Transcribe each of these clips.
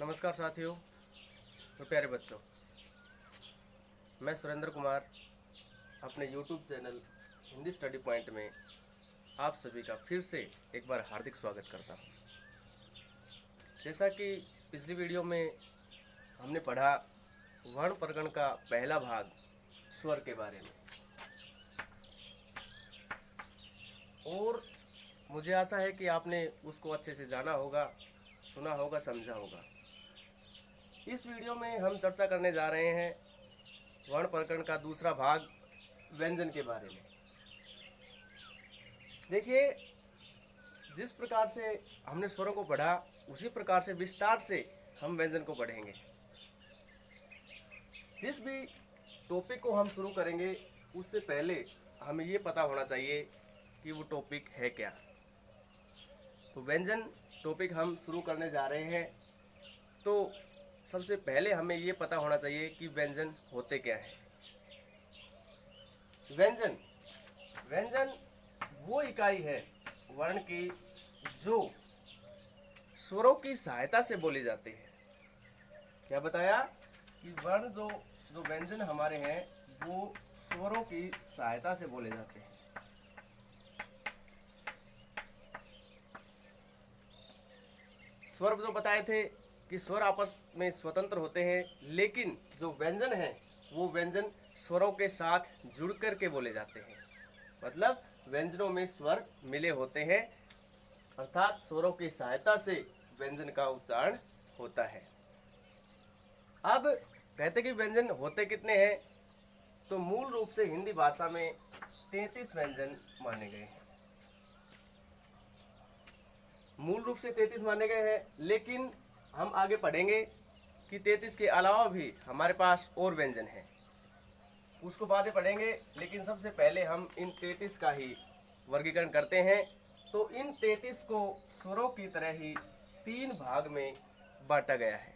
नमस्कार साथियों और प्यारे बच्चों, मैं सुरेंद्र कुमार अपने YouTube channel Hindi study point में आप सभी का फिर से एक बार हार्दिक स्वागत करता हूँ। जैसा कि पिछली वीडियो में हमने पढ़ा वर्ण प्रकरण का पहला भाग स्वर के बारे में, और मुझे आशा है कि आपने उसको अच्छे से जाना होगा, सुना होगा, समझा होगा। इस वीडियो में हम चर्चा करने जा रहे हैं वर्ण प्रकरण का दूसरा भाग व्यंजन के बारे में। देखिए, जिस प्रकार से हमने स्वरों को पढ़ा उसी प्रकार से विस्तार से हम व्यंजन को पढ़ेंगे। जिस भी टॉपिक को हम शुरू करेंगे उससे पहले हमें ये पता होना चाहिए कि वो टॉपिक है क्या। तो व्यंजन टॉपिक हम शुरू करने जा रहे हैं, तो सबसे पहले हमें ये पता होना चाहिए कि व्यंजन होते क्या हैं। व्यंजन व्यंजन वो इकाई है वर्ण की जो स्वरों की सहायता से बोली जाती है। क्या बताया कि वर्ण जो व्यंजन हमारे हैं वो स्वरों की सहायता से बोले जाते हैं। स्वर जो बताए थे कि स्वर आपस में स्वतंत्र होते हैं, लेकिन जो व्यंजन है वो व्यंजन स्वरों के साथ जुड़ कर के बोले जाते हैं। मतलब व्यंजनों में स्वर मिले होते हैं, अर्थात स्वरों की सहायता से व्यंजन का उच्चारण होता है। अब कहते कि व्यंजन होते कितने हैं, तो मूल रूप से हिंदी भाषा में 33 व्यंजन माने गए हैं। मूल रूप से 33 माने गए हैं, लेकिन हम आगे पढ़ेंगे कि 33 के अलावा भी हमारे पास और व्यंजन हैं, उसको बाद में पढ़ेंगे। लेकिन सबसे पहले हम इन 33 का ही वर्गीकरण करते हैं। तो इन 33 को स्वरों की तरह ही 3 भाग में बांटा गया है।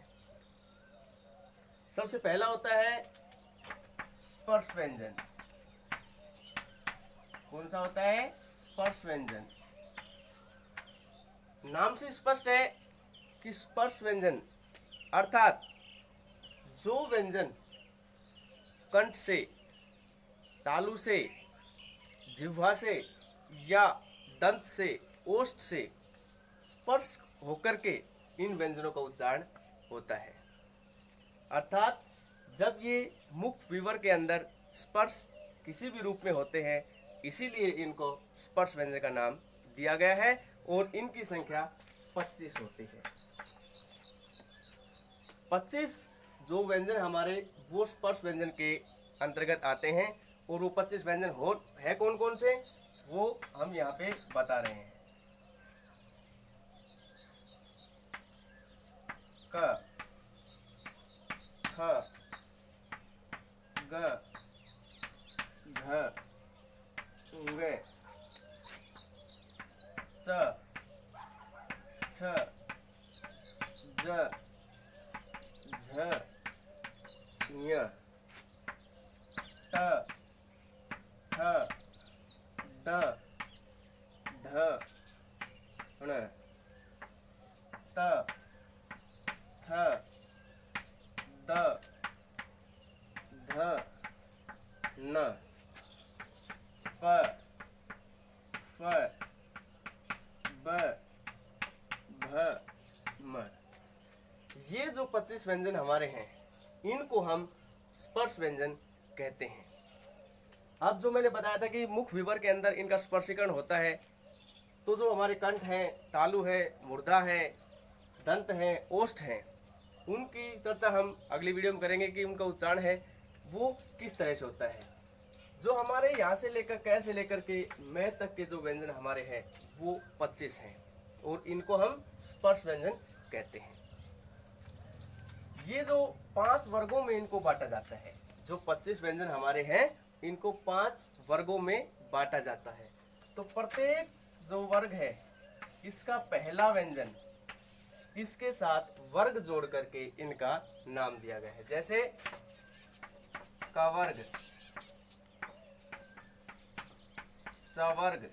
सबसे पहला होता है स्पर्श व्यंजन। कौन सा होता है? स्पर्श व्यंजन। नाम से स्पष्ट है कि स्पर्श व्यंजन अर्थात जो व्यंजन कंठ से, तालु से, जिह्वा से या दंत से, ओष्ठ से स्पर्श होकर के इन व्यंजनों का उच्चारण होता है। अर्थात जब ये मुख विवर के अंदर स्पर्श किसी भी रूप में होते हैं, इसीलिए इनको स्पर्श व्यंजन का नाम दिया गया है, और इनकी संख्या 25 होती है। 25 जो व्यंजन हमारे वो स्पर्श व्यंजन के अंतर्गत आते हैं, और वो 25 व्यंजन है कौन कौन से, वो हम यहाँ पे बता रहे हैं। क, ख, ग, घ, ङ, च, छ, ज, झ, ञ, ट, ठ, ड, ढ, ण, त, थ, द, ध, न, प, फ, ब, भ, म। ये जो 25 व्यंजन हमारे हैं, इनको हम स्पर्श व्यंजन कहते हैं। अब जो मैंने बताया था कि मुख विवर के अंदर इनका स्पर्शीकरण होता है, तो जो हमारे कंठ हैं, तालु है, मुर्दा है, दंत है, ओष्ठ है, उनकी चर्चा हम अगली वीडियो में करेंगे कि उनका उच्चारण है वो किस तरह से होता है। जो हमारे यहाँ से लेकर कै से लेकर के मैं तक के जो व्यंजन हमारे हैं वो 25 हैं, और इनको हम स्पर्श व्यंजन कहते हैं। ये जो 5 वर्गों में इनको बांटा जाता है, जो 25 व्यंजन हमारे हैं इनको 5 वर्गों में बांटा जाता है। तो प्रत्येक जो वर्ग है इसका पहला व्यंजन, इसके साथ वर्ग जोड़ करके इनका नाम दिया गया है। जैसे का वर्ग, च वर्ग,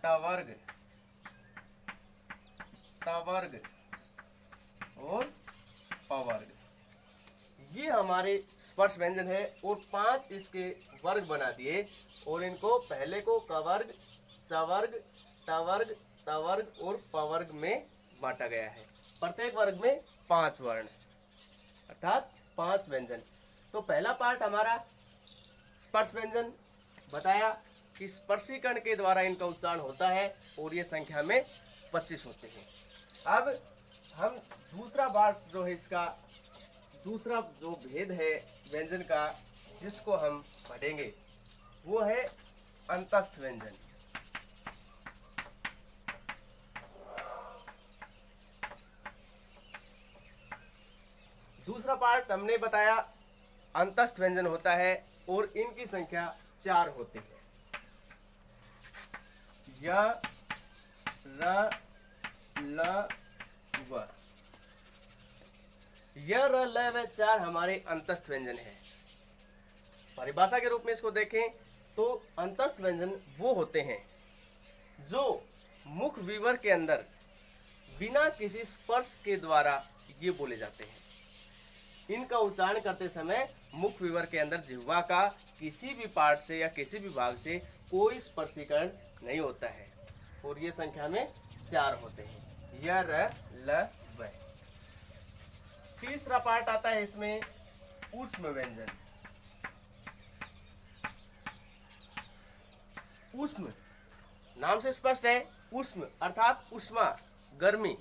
ट वर्ग, त वर्ग, और प वर्ग। ये हमारे स्पर्श व्यंजन है और 5 इसके वर्ग बना दिए और इनको पहले को क वर्ग, च वर्ग, ट वर्ग, त वर्ग और प वर्ग में बांटा गया है। प्रत्येक वर्ग में 5 वर्ण अर्थात 5 व्यंजन। तो पहला पार्ट हमारा स्पर्श व्यंजन बताया कि स्पर्शीकरण के द्वारा इनका उच्चारण होता है और ये संख्या में 25 होते हैं। अब हम दूसरा पार्ट जो है इसका दूसरा जो भेद है व्यंजन का जिसको हम पढ़ेंगे वो है अंतस्थ व्यंजन। दूसरा पार्ट हमने बताया अंतस्थ व्यंजन होता है और इनकी संख्या 4 होती है। य, र, ल, व। य, र, ल, व 4 हमारे अंतस्थ व्यंजन है। परिभाषा के रूप में इसको देखें तो अंतस्थ व्यंजन वो होते हैं जो मुख विवर के अंदर बिना किसी स्पर्श के द्वारा ये बोले जाते हैं। इनका उच्चारण करते समय मुख विवर के अंदर जिह्वा का किसी भी पार्ट से या किसी भी भाग से कोई स्पर्शीकरण नहीं होता है और ये संख्या में 4 होते हैं। य, र, ल, व। तीसरा पार्ट आता है इसमें ऊष्म व्यंजन। ऊष्म नाम से स्पष्ट है, ऊष्म अर्थात ऊष्मा, गर्मी।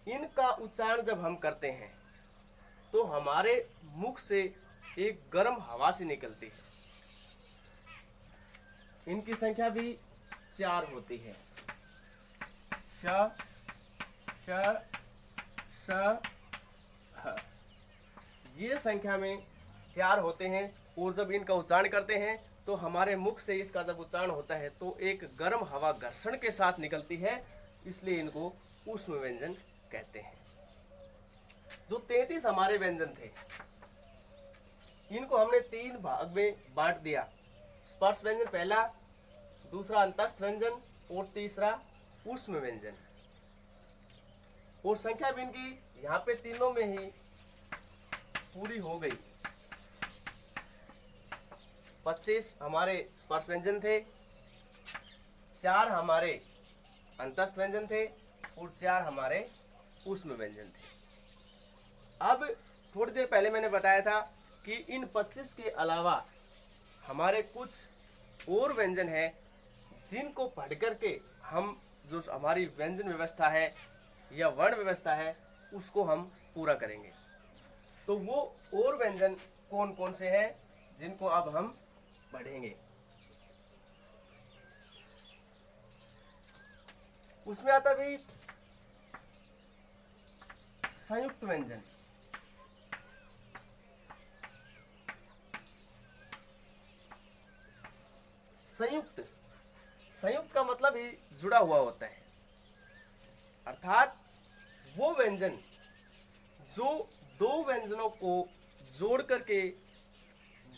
इनका उच्चारण जब हम करते हैं तो हमारे मुख से एक गर्म हवा से निकलती है। इनकी संख्या भी 4 होती है। श, श, श, ह। ये संख्या में 4 होते हैं और जब इनका उच्चारण करते हैं तो हमारे मुख से इसका जब उच्चारण होता है तो एक गर्म हवा घर्षण के साथ निकलती है, इसलिए इनको ऊष्म व्यंजन कहते हैं। जो 33 हमारे व्यंजन थे इनको हमने 3 भाग में बांट दिया। स्पर्श व्यंजन पहला, दूसरा अंतस्थ व्यंजन और तीसरा ऊष्म व्यंजन। और संख्या भी इनकी यहाँ पे तीनों में ही पूरी हो गई। 25 हमारे स्पर्श व्यंजन थे, 4 हमारे अंतस्थ व्यंजन थे और 4 हमारे ऊष्म व्यंजन थे। अब थोड़ी देर पहले मैंने बताया था कि इन 25 के अलावा हमारे कुछ और व्यंजन है जिनको पढ़ करके हम जो हमारी व्यंजन व्यवस्था है या वर्ण व्यवस्था है उसको हम पूरा करेंगे। तो वो और व्यंजन कौन कौन से हैं जिनको अब हम पढ़ेंगे। उसमें आता भी संयुक्त व्यंजन। संयुक्त, संयुक्त का मतलब ही जुड़ा हुआ होता है, अर्थात वो व्यंजन जो 2 व्यंजनों को जोड़ करके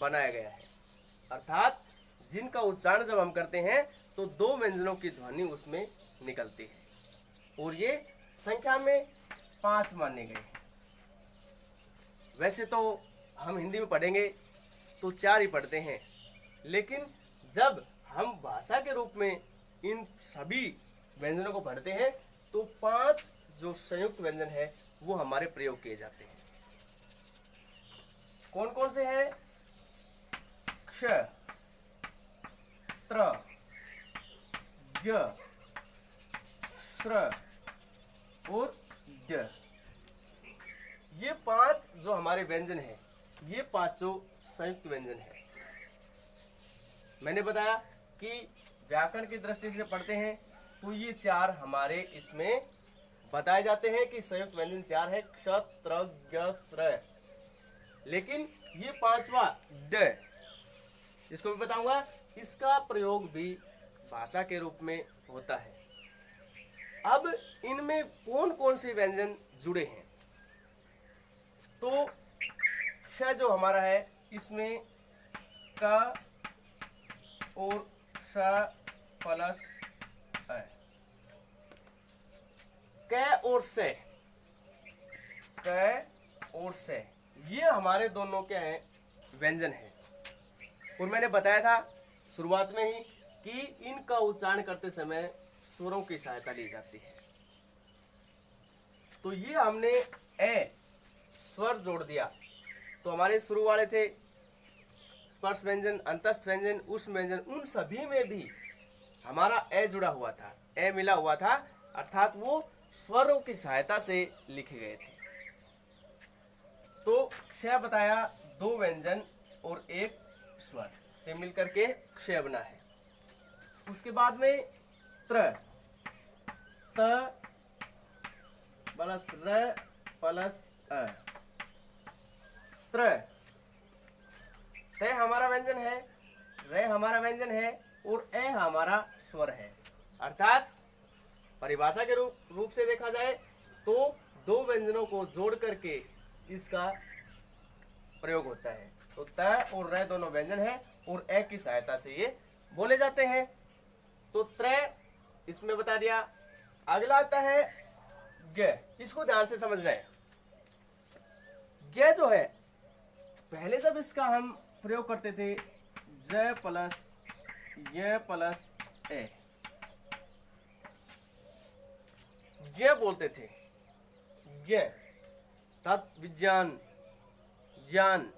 बनाया गया है, अर्थात जिनका उच्चारण जब हम करते हैं तो 2 व्यंजनों की ध्वनि उसमें निकलती है और ये संख्या में 5 माने गए। वैसे तो हम हिंदी में पढ़ेंगे तो 4 ही पढ़ते हैं, लेकिन जब हम भाषा के रूप में इन सभी व्यंजनों को पढ़ते हैं तो 5 जो संयुक्त व्यंजन है वो हमारे प्रयोग किए जाते हैं। कौन कौन से हैं? क्ष, त्र, य, श्र और य। ये 5 जो हमारे व्यंजन हैं ये 5 संयुक्त व्यंजन है। मैंने बताया कि व्याकरण की दृष्टि से पढ़ते हैं तो ये 4 हमारे इसमें बताए जाते हैं कि संयुक्त व्यंजन 4 है, क्ष, त्र, ज्ञ, श्र। लेकिन ये 5वां ड, इसको भी बताऊंगा, इसका प्रयोग भी भाषा के रूप में होता है। अब इनमें कौन कौन से व्यंजन जुड़े हैं? तो क्ष जो हमारा है इसमें क और श प्लस है, क और से क और से, ये हमारे दोनों क्या हैं, व्यंजन है। और मैंने बताया था शुरुआत में ही कि इनका उच्चारण करते समय स्वरों की सहायता ली जाती है। तो ये हमने ए स्वर जोड़ दिया, तो हमारे शुरू वाले थे स्पर्श व्यंजन, अंतस्थ व्यंजन, उष्म व्यंजन, उन सभी में भी हमारा ए जुड़ा हुआ था, ए मिला हुआ था, अर्थात वो स्वरों की सहायता से लिखे गए थे। तो क्षय बताया, दो व्यंजन और एक स्वर से मिलकर के क्षय बना है। उसके बाद में त्र, त प्लस र प्लस अ, त्र, ते हमारा व्यंजन है, रे हमारा व्यंजन है और ए हमारा स्वर है। अर्थात परिभाषा के रूप से देखा जाए तो दो व्यंजनों को जोड़ करके इसका प्रयोग होता है। तो त और रे दोनों व्यंजन है और ए की सहायता से ये बोले जाते हैं। तो त्रय इसमें बता दिया। अगला आता है ग, इसको ध्यान से समझना है। ग जो है, पहले जब इसका हम प्रयोग करते थे ज प्लस य प्लस ए, ग बोलते थे, ग तत् विज्ञान ज्ञान।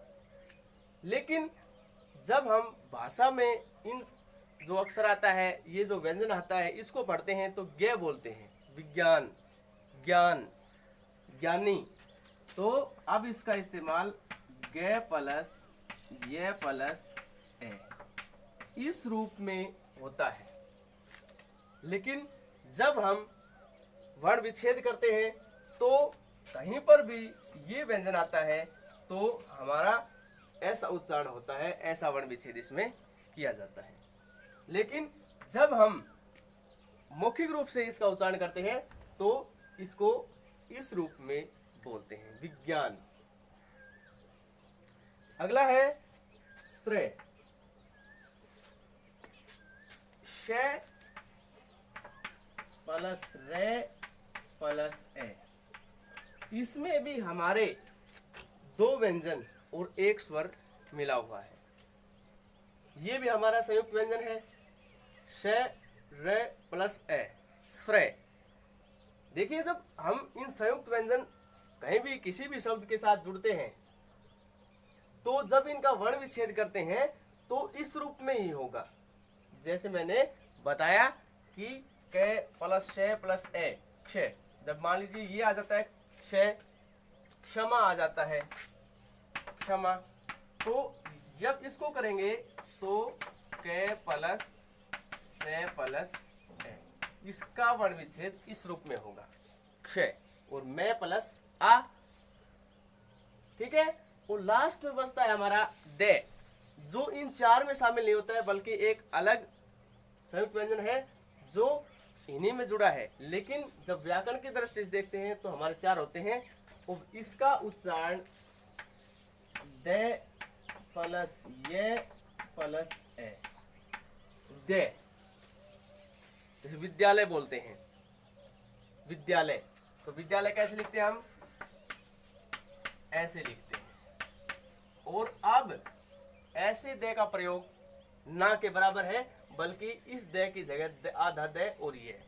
लेकिन जब हम भाषा में इन जो अक्षर आता है, ये जो व्यंजन आता है, इसको पढ़ते हैं तो ज्ञ बोलते हैं, विज्ञान ज्ञान ज्ञानी। तो अब इसका इस्तेमाल ग प्लस ये प्लस ए इस रूप में होता है। लेकिन जब हम वर्ण विच्छेद करते हैं तो कहीं पर भी ये व्यंजन आता है तो हमारा ऐसा उच्चारण होता है, ऐसा वर्ण विच्छेद इसमें किया जाता है। लेकिन जब हम मौखिक रूप से इसका उच्चारण करते हैं तो इसको इस रूप में बोलते हैं, विज्ञान। अगला है श्रेय, श प्लस रे प्लस ए, इसमें भी हमारे दो व्यंजन और एक स्वर मिला हुआ है। ये भी हमारा संयुक्त व्यंजन है, श रे प्लस ए, श्रेय। देखिए, जब हम इन संयुक्त व्यंजन कहीं भी किसी भी शब्द के साथ जुड़ते हैं तो जब इनका वर्ण विच्छेद करते हैं तो इस रूप में ही होगा। जैसे मैंने बताया कि क प्लस श प्लस ए, क्षय। जब मान लीजिए ये आ जाता है क्षय, क्षमा आ जाता है, क्षमा। तो जब इसको करेंगे तो क प्लस श प्लस ए, इसका वर्ण विच्छेद इस रूप में होगा, क्षय। और मैं प्लस आ, ठीक है। और लास्ट में बचता है हमारा दे, जो इन चार में शामिल नहीं होता है बल्कि एक अलग संयुक्त व्यंजन है जो इन्हीं में जुड़ा है। लेकिन जब व्याकरण की दृष्टि से देखते हैं तो हमारे चार होते हैं और इसका उच्चारण दे प्लस ये प्लस ए, दे। जैसे विद्यालय बोलते हैं, विद्यालय, तो विद्यालय कैसे लिखते हैं हम, ऐसे लिखते हैं। और अब ऐसे दे का प्रयोग ना के बराबर है बल्कि इस दे की जगह आधा दे और ये,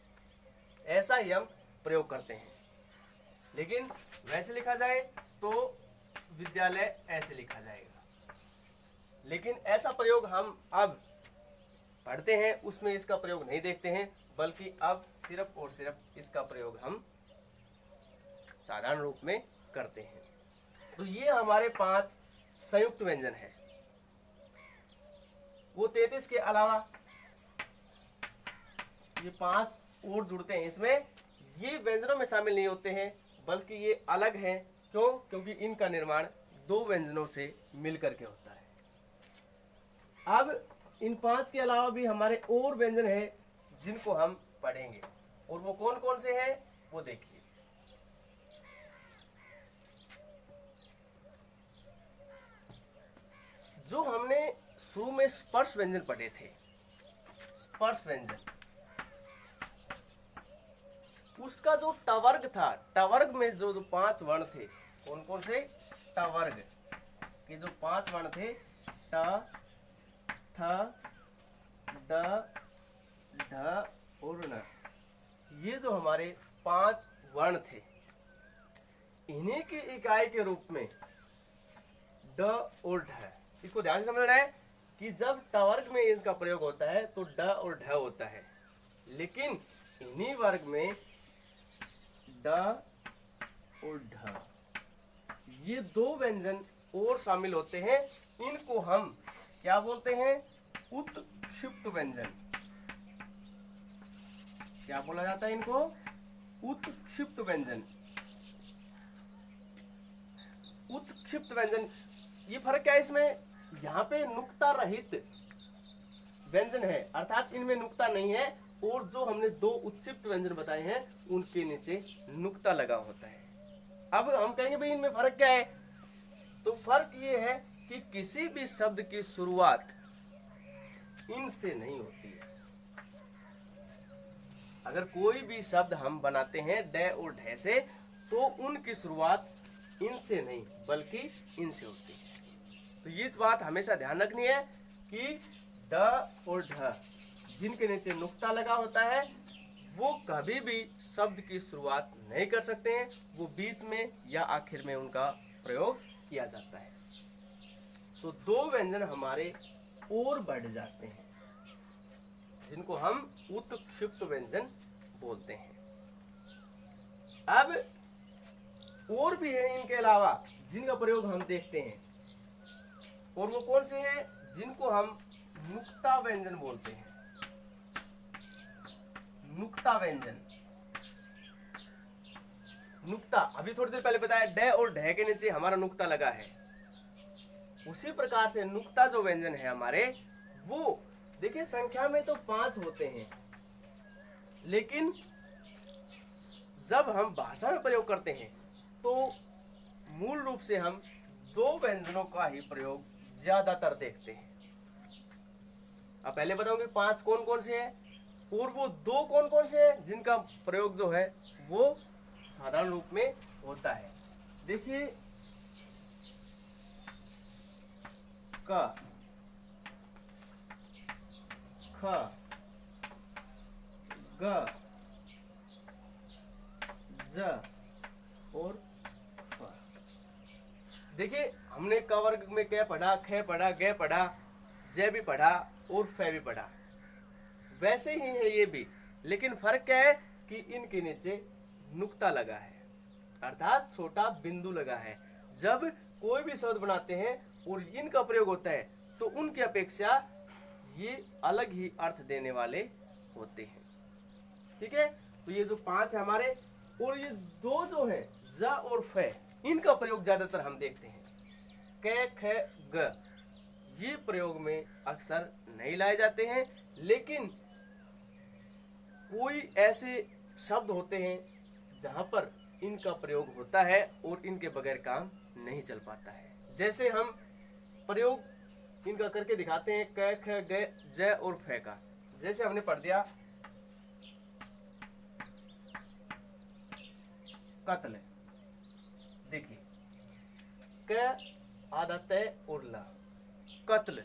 ऐसा ही हम प्रयोग करते हैं। लेकिन वैसे लिखा जाए तो विद्यालय ऐसे लिखा जाएगा। लेकिन ऐसा प्रयोग हम अब पढ़ते हैं उसमें इसका प्रयोग नहीं देखते हैं, बल्कि अब सिर्फ और सिर्फ इसका प्रयोग हम साधारण रूप में करते हैं। तो ये हमारे 5 संयुक्त व्यंजन है। वो 33 के अलावा ये 5 और जुड़ते हैं इसमें। ये व्यंजनों में शामिल नहीं होते हैं बल्कि ये अलग हैं। क्यों? क्योंकि इनका निर्माण 2 व्यंजनों से मिलकर के होता है। अब इन 5 के अलावा भी हमारे और व्यंजन हैं जिनको हम पढ़ेंगे, और वो कौन कौन से हैं वो देखिए। जो हमने शुरू में स्पर्श व्यंजन पढ़े थे, स्पर्श व्यंजन, उसका जो टवर्ग था, टवर्ग में जो 5 वर्ण थे कौन कौन से? ट वर्ग के जो 5 वर्ण थे, ट, थ, ड, ढ और न, ये जो हमारे 5 वर्ण थे, इन्हीं की इकाई के रूप में ड और ढ, इसको ध्यान से समझना है कि जब ट वर्ग में इनका प्रयोग होता है तो ड और ढ होता है, लेकिन इन्हीं वर्ग में ड और ढ, ये 2 व्यंजन और शामिल होते हैं। इनको हम क्या बोलते हैं? उत्क्षिप्त व्यंजन। क्या बोला जाता है इनको? उत्क्षिप्त व्यंजन। उत्क्षिप्त व्यंजन, ये फर्क क्या है इसमें? यहाँ पे नुक्ता रहित व्यंजन है, अर्थात इनमें नुक्ता नहीं है, और जो हमने 2 उत्क्षिप्त व्यंजन बताए हैं उनके नीचे नुक्ता लगा होता है। अब हम कहेंगे भाई इनमें फर्क क्या है? तो फर्क ये है कि किसी भी शब्द की शुरुआत इनसे नहीं होती है। अगर कोई भी शब्द हम बनाते हैं ड और ढ से, तो उनकी शुरुआत इनसे नहीं बल्कि इनसे होती है। तो ये बात हमेशा ध्यान रखनी है कि ड और ढ जिनके नीचे नुक्ता लगा होता है, वो कभी भी शब्द की शुरुआत नहीं कर सकते हैं, वो बीच में या आखिर में उनका प्रयोग किया जाता है। तो 2 व्यंजन हमारे और बढ़ जाते हैं, जिनको हम उत्क्षिप्त व्यंजन बोलते हैं। अब और भी है इनके अलावा जिनका प्रयोग हम देखते हैं, और वो कौन से हैं? जिनको हम नुक्ता व्यंजन बोलते हैं। नुक्ता व्यंजन, नुक्ता अभी थोड़ी देर पहले बताया ड और ढ के नीचे हमारा नुक्ता लगा है, उसी प्रकार से नुक्ता जो व्यंजन है हमारे, वो देखिए संख्या में तो 5 होते हैं, लेकिन जब हम भाषा में प्रयोग करते हैं तो मूल रूप से हम 2 व्यंजनों का ही प्रयोग ज्यादातर देखते हैं। अब पहले बताऊंगे 5 कौन कौन से हैं, और वो 2 कौन कौन से हैं जिनका प्रयोग जो है वो साधारण रूप में होता है। देखिए क, ख, ग, ज और फ। देखिए हमने क वर्ग में क्या पढ़ा? ख पढ़ा, ग पढ़ा, ज भी पढ़ा और फ भी पढ़ा। वैसे ही है ये भी, लेकिन फर्क क्या है कि इनके नीचे नुक्ता लगा है, अर्थात छोटा बिंदु लगा है। जब कोई भी शब्द बनाते हैं और इनका प्रयोग होता है तो उनकी अपेक्षा ये अलग ही अर्थ देने वाले होते हैं। ठीक है, तो ये जो 5 है हमारे, और ये 2 जो है ज और फ, इनका प्रयोग ज्यादातर हम देखते हैं। क, ख, ग ये प्रयोग में अक्सर नहीं लाए जाते हैं, लेकिन कोई ऐसे शब्द होते हैं जहां पर इनका प्रयोग होता है और इनके बगैर काम नहीं चल पाता है। जैसे हम प्रयोग इनका करके दिखाते हैं क, ख, ग, ज और फ का। जैसे हमने पढ़ दिया कत्ल, देखिए क आधा तय और ला, कत्ल,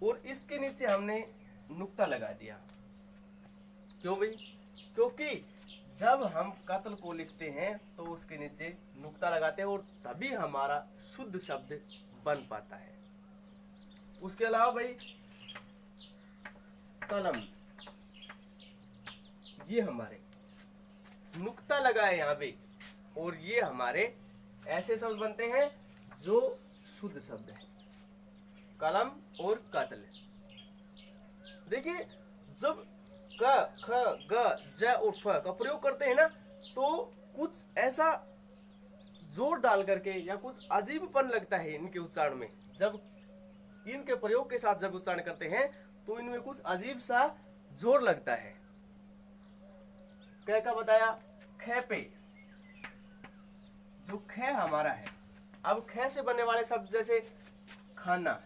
और इसके नीचे हमने नुक्ता लगा दिया। क्यों भाई? क्योंकि जब हम कत्ल को लिखते हैं तो उसके नीचे नुक्ता लगाते हैं और तभी हमारा शुद्ध शब्द बन पाता है। उसके अलावा भाई कलम, ये हमारे नुक्ता लगा है यहाँ पे, और ये हमारे ऐसे शब्द बनते हैं जो शुद्ध शब्द है, कलम और कत्ल। देखिए जब क, ख, ग, ज और फ का प्रयोग करते हैं ना, तो कुछ ऐसा जोर डाल करके या कुछ अजीबपन लगता है इनके उच्चारण में। जब इनके प्रयोग के साथ जब उच्चारण करते हैं तो इनमें कुछ अजीब सा जोर लगता है। क का बताया, ख पे जो ख हमारा है, अब ख से बनने वाले शब्द जैसे खाना,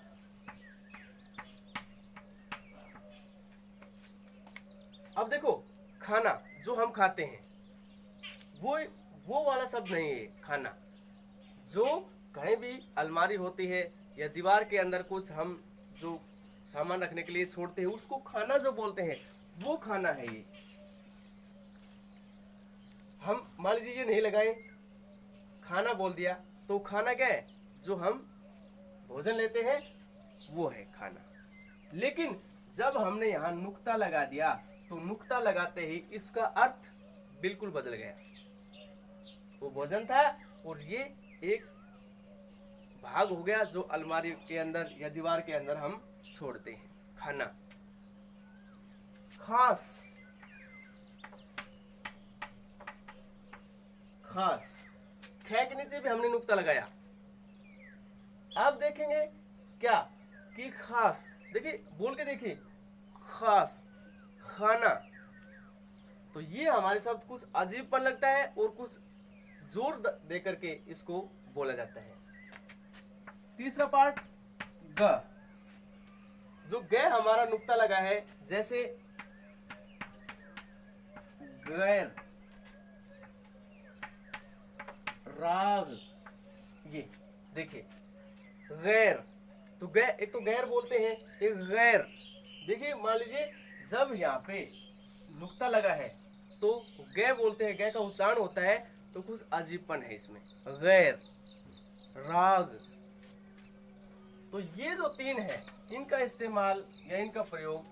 अब देखो खाना जो हम खाते हैं वो वाला शब्द नहीं है खाना, जो कहीं भी अलमारी होती है या दीवार के अंदर कुछ हम जो सामान रखने के लिए छोड़ते हैं उसको खाना जो बोलते हैं, वो खाना है ये। हम मान लीजिए ये नहीं लगाए, खाना बोल दिया, तो खाना क्या है? जो हम भोजन लेते हैं वो है खाना। लेकिन जब हमने यहाँ नुक्ता लगा दिया तो नुक्ता लगाते ही इसका अर्थ बिल्कुल बदल गया। वो भोजन था और ये एक भाग हो गया जो अलमारी के अंदर या दीवार के अंदर हम छोड़ते हैं, खाना। खास, खास, ख के नीचे भी हमने नुक्ता लगाया। अब देखेंगे क्या कि खास, देखिए बोल के देखिए, खास, खाना। तो ये हमारे शब्द कुछ अजीबपन लगता है और कुछ जोर दे करके इसको बोला जाता है। तीसरा पार्ट ग, जो ग हमारा नुक्ता लगा है, जैसे गैर, राग, ये देखिए गैर। तो गैर, एक तो गैर बोलते हैं, एक गैर। देखिए मान लीजिए जब यहाँ पे नुक्ता लगा है तो गै बोलते हैं, गै का उच्चारण होता है तो कुछ अजीबपन है इसमें। गैर, राग, तो ये जो तीन है इनका इस्तेमाल या इनका प्रयोग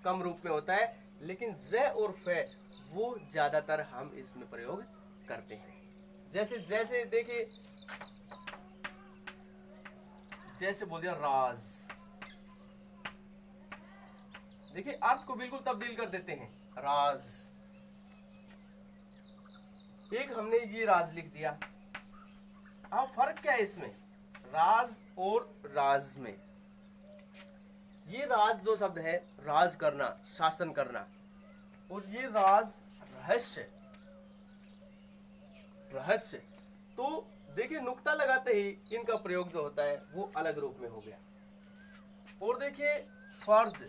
कम रूप में होता है, लेकिन ज और फे वो ज्यादातर हम इसमें प्रयोग करते हैं। जैसे जैसे देखिए, जैसे बोल दिया राज, देखिए अर्थ को बिल्कुल तब्दील कर देते हैं, राज। एक हमने ये राज लिख दिया। अब फर्क क्या है इसमें, राज और राज में? ये राज जो शब्द है, राज करना, शासन करना, और ये राज रहस्य, रहस्य। तो देखिए नुक्ता लगाते ही इनका प्रयोग जो होता है वो अलग रूप में हो गया। और देखिए फर्ज,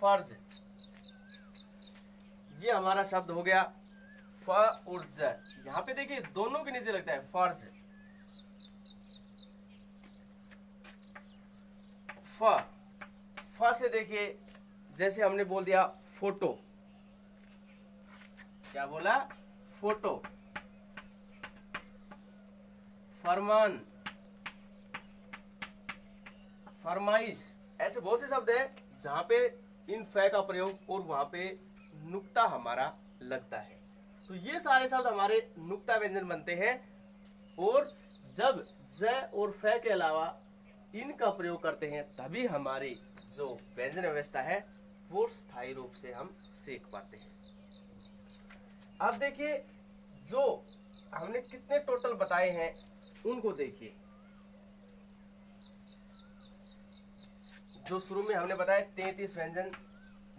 फर्ज, ये हमारा शब्द हो गया फ और ज। यहाँ पे देखिए दोनों के नीचे लगता है फर्ज। फ, फ से देखिए जैसे हमने बोल दिया फोटो, क्या बोला? फोटो। फरमान, फरमाइश, ऐसे बहुत से शब्द हैं जहां पे इन फै का प्रयोग और वहां पे नुक्ता हमारा लगता है। तो ये सारे शब्द हमारे नुक्ता व्यंजन बनते हैं, और जब ज और फै के अलावा इनका प्रयोग करते हैं तभी हमारी जो व्यंजन व्यवस्था है वो स्थायी रूप से हम सीख पाते हैं। अब देखिए जो हमने कितने टोटल बताए हैं उनको देखिए। जो शुरू में हमने बताया 33 व्यंजन,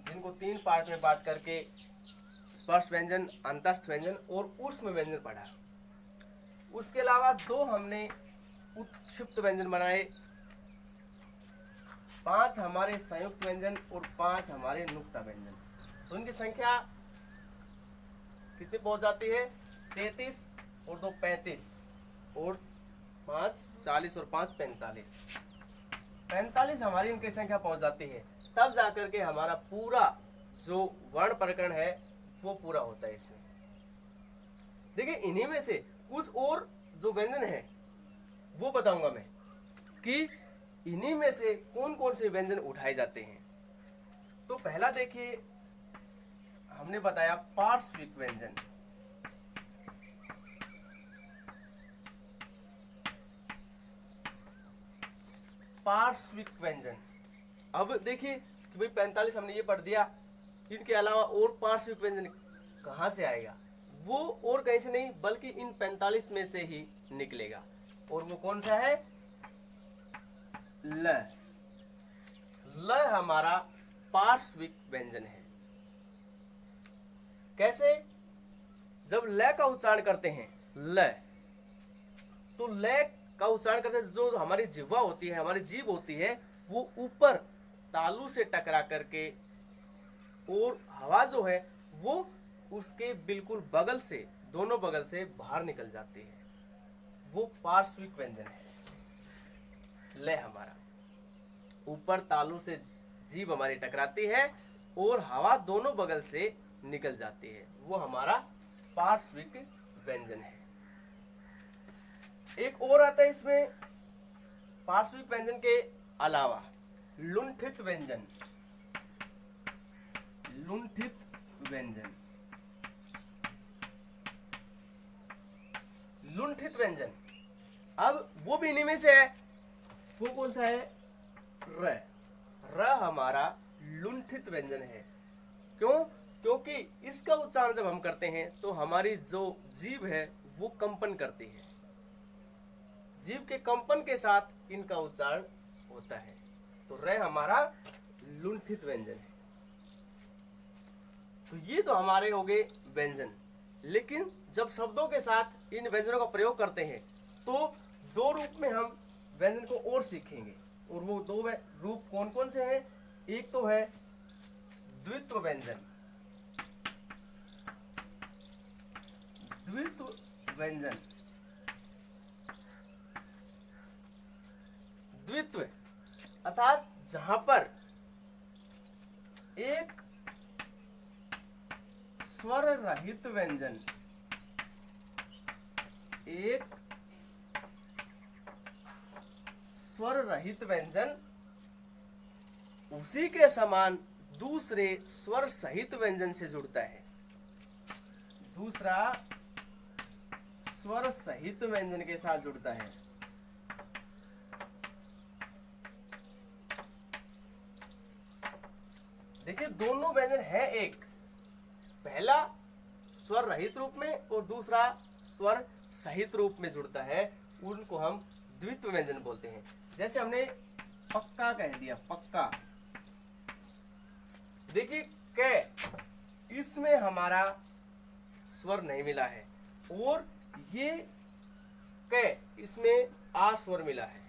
जिनको 3 पार्ट में बांट करके स्पर्श व्यंजन, अंतस्थ व्यंजन और ऊष्म व्यंजन पढ़ा। उसके अलावा 2 हमने उत्क्षिप्त व्यंजन बनाए, 5 हमारे संयुक्त व्यंजन और 5 हमारे नुक्ता व्यंजन। तो उनकी संख्या कितनी पहुंच जाती है? 33 और 2 35 और 5 40 और 5 45। 45 हमारी इनकी संख्या पहुंच जाती है, तब जाकर के हमारा पूरा जो वर्ण प्रकरण है वो पूरा होता है इसमें। देखिए इन्हीं में से कुछ और जो व्यंजन है वो बताऊंगा मैं कि इन्हीं में से कौन कौन से व्यंजन उठाए जाते हैं। तो पहला देखिए हमने बताया पार्श्विक व्यंजन। पार्श्विक व्यंजन, अब देखिए कि भाई 45 हमने ये पढ़ दिया, इनके अलावा और पार्श्विक व्यंजन कहाँ से आएगा? वो और कहीं से नहीं बल्कि इन 45 में से ही निकलेगा। और वो कौन सा है? ल। ल हमारा पार्श्विक व्यंजन है। कैसे? जब ल का उच्चारण करते हैं ल, तो ल का उच्चारण करते हैं, जो हमारी जिह्वा होती है, हमारी जीभ होती है, वो ऊपर तालू से टकरा करके और हवा जो है वो उसके बिल्कुल बगल से दोनों बगल से बाहर निकल जाते हैं, वो पार्श्विक व्यंजन है। ले हमारा ऊपर तालू से जीभ हमारी टकराती है और हवा दोनों बगल से निकल जाती है, वो हमारा पार्श्विक व्यंजन है। एक और आता है इसमें पार्श्विक व्यंजन के अलावा लुंठित व्यंजन। लुंठित व्यंजन, लुंठित व्यंजन, अब वो भी इन्हीं में से है। वो कौन सा है? र। र हमारा लुंठित व्यंजन है। क्यों? क्योंकि इसका उच्चारण जब हम करते हैं तो हमारी जो जीभ है वो कंपन करती है, जीभ के कंपन के साथ इनका उच्चारण होता है। तो र हमारा लुंठित व्यंजन है। तो ये तो हमारे हो गए व्यंजन, लेकिन जब शब्दों के साथ इन व्यंजनों का प्रयोग करते हैं तो दो रूप में हम व्यंजन को और सीखेंगे, और वो दो रूप कौन कौन से हैं? एक तो है द्वित्व व्यंजन। द्वित्व व्यंजन, द्वित्व अर्थात जहां पर एक स्वर रहित व्यंजन, एक स्वर रहित व्यंजन उसी के समान दूसरे स्वर सहित व्यंजन से जुड़ता है। दूसरा स्वर सहित व्यंजन के साथ जुड़ता है। देखिए दोनों व्यंजन है एक, पहला स्वर रहित रूप में और दूसरा स्वर सहित रूप में जुड़ता है, उनको हम द्वित्व व्यंजन बोलते हैं। जैसे हमने पक्का कह दिया, पक्का। देखिए क, इसमें हमारा स्वर नहीं मिला है, और ये क, इसमें आ स्वर मिला है,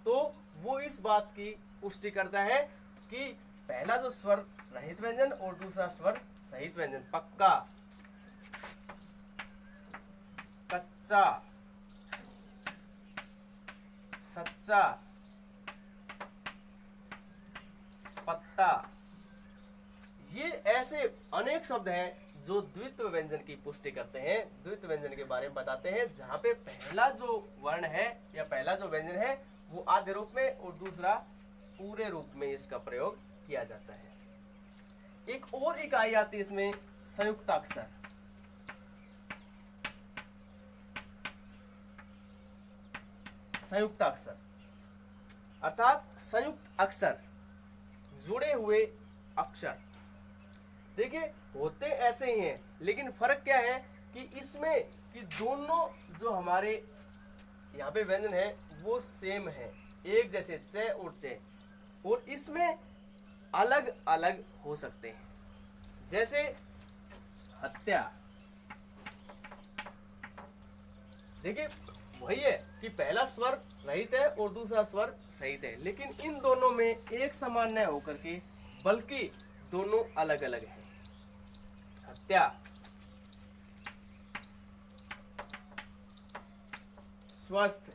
तो वो इस बात की पुष्टि करता है कि पहला जो स्वर रहित व्यंजन और दूसरा स्वर सहित व्यंजन, पक्का, कच्चा, सच्चा, पत्ता, ये ऐसे अनेक शब्द हैं जो द्वित्व व्यंजन की पुष्टि करते हैं, द्वित्व व्यंजन के बारे में बताते हैं, जहां पे पहला जो वर्ण है या पहला जो व्यंजन है वो आधे रूप में और दूसरा पूरे रूप में इसका प्रयोग किया जाता है। एक और इकाई आती है इसमें, संयुक्ताक्षर। संयुक्ताक्षर अर्थात संयुक्त अक्षर, जुड़े हुए अक्षर। देखिए होते ऐसे ही हैं, लेकिन फर्क क्या है कि इसमें कि दोनों जो हमारे यहाँ पे व्यंजन है वो सेम है, एक जैसे च और चे, और इसमें अलग अलग हो सकते हैं। जैसे हत्या, देखिए वही है कि पहला स्वर रहित है और दूसरा स्वर सहित है, लेकिन इन दोनों में एक समान न होकर के बल्कि दोनों अलग अलग हैं। हत्या, स्वस्थ,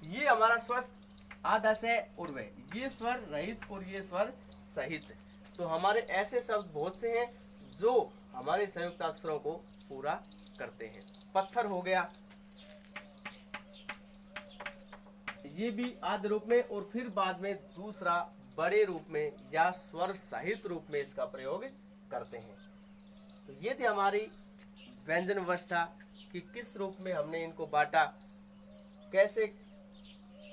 ये हमारा स्वस्थ आधा से और वे, ये स्वर रहित और ये स्वर सहित। तो हमारे ऐसे शब्द बहुत से हैं जो हमारे संयुक्त अक्षरों को पूरा करते हैं। पत्थर हो गया, ये भी आद्य रूप में और फिर बाद में दूसरा बड़े रूप में या स्वर सहित रूप में इसका प्रयोग करते हैं। तो ये थी हमारी व्यंजन व्यवस्था कि किस रूप में हमने इनको बांटा, कैसे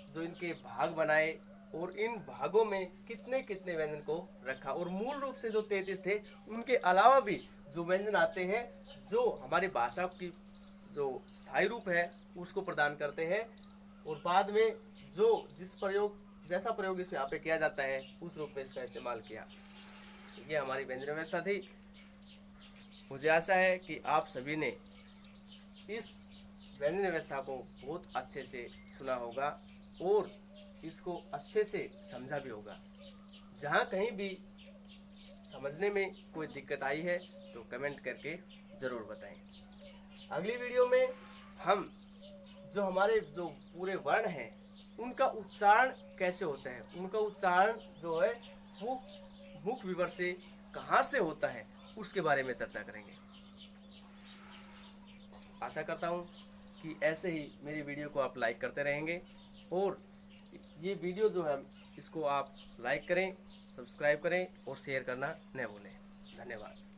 जो इनके भाग बनाए और इन भागों में कितने कितने व्यंजन को रखा, और मूल रूप से जो 33 थे उनके अलावा भी जो व्यंजन आते हैं जो हमारी भाषा की जो स्थायी रूप है उसको प्रदान करते हैं, और बाद में जो जिस प्रयोग जैसा प्रयोग इस यहाँ पे किया जाता है उस रूप में इसका इस्तेमाल किया। ये हमारी व्यंजन व्यवस्था थी। मुझे आशा है कि आप सभी ने इस व्यंजन व्यवस्था को बहुत अच्छे से सुना होगा और इसको अच्छे से समझा भी होगा। जहाँ कहीं भी समझने में कोई दिक्कत आई है तो कमेंट करके ज़रूर बताएं। अगली वीडियो में हम जो हमारे जो पूरे वर्ण हैं उनका उच्चारण कैसे होता है, उनका उच्चारण जो है वो मुख विवर से कहाँ से होता है उसके बारे में चर्चा करेंगे। आशा करता हूँ कि ऐसे ही मेरी वीडियो को आप लाइक करते रहेंगे और ये वीडियो जो है इसको आप लाइक करें, सब्सक्राइब करें और शेयर करना न भूलें। धन्यवाद।